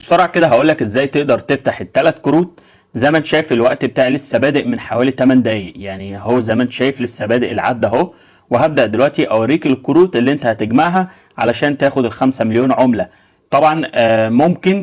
بسرعه كده هقول لك ازاي تقدر تفتح الثلاث كروت. زي ما انت شايف الوقت بتاعي لسه بادئ من حوالي 8 دقايق، يعني اهو زي ما انت شايف لسه بادئ العد اهو. وهبدا دلوقتي اوريك الكروت اللي انت هتجمعها علشان تاخد ال5 مليون عمله. طبعا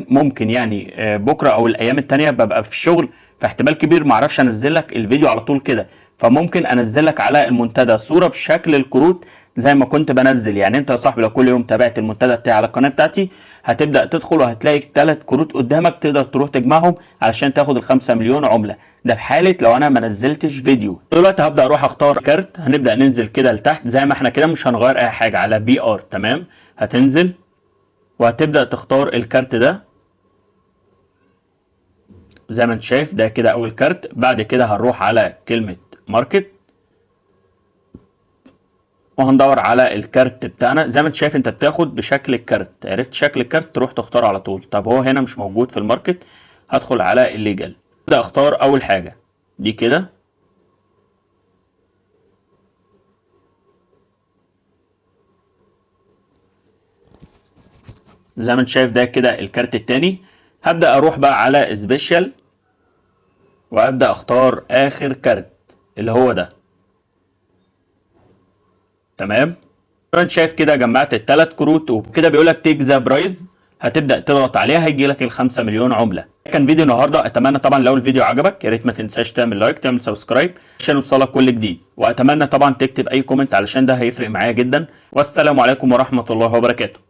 ممكن يعني بكره او الايام التانيه ببقى في الشغل، فاحتمال كبير معرفش انزل لك الفيديو على طول كده، فممكن انزل لك على المنتدى صوره بشكل الكروت زي ما كنت بنزل. يعني انت يا صاحبي لو كل يوم تابعت المنتدى بتاعي على القناه بتاعتي هتبدا تدخل وهتلاقي 3 كروت قدامك تقدر تروح تجمعهم علشان تاخد ال5 مليون عمله. ده في حاله لو انا ما نزلتش فيديو. دلوقتي هبدا اروح اختار كارت، هنبدا ننزل كده لتحت زي ما احنا كده، مش هنغير اي حاجه على بي ار. تمام، هتنزل وهتبدا تختار الكارت ده زي ما انت شايف ده كده اول كارت. بعد كده هنروح على كلمه ماركت وهندور على الكارت بتاعنا. زي ما انت شايف انت بتاخد بشكل الكارت، عرفت شكل الكارت تروح تختار على طول. طب هو هنا مش موجود في الماركت، هدخل على الليجل، ابدا اختار اول حاجه دي كده. زي ما انت شايف ده كده الكارت التاني. هبدا اروح بقى على سبيشال وابدا اختار اخر كارت اللي هو ده. تمام، انت شايف كده جمعت ال3 كروت وكده بيقول لك تيك ذا برايز، هتبدا تضغط عليها هيجي لك ال5 مليون عمله. كان فيديو النهارده، اتمنى طبعا لو الفيديو عجبك يا ريت ما تنساش تعمل لايك تعمل سبسكرايب عشان يوصلك كل جديد، واتمنى طبعا تكتب اي كومنت علشان ده هيفرق معايا جدا. والسلام عليكم ورحمه الله وبركاته.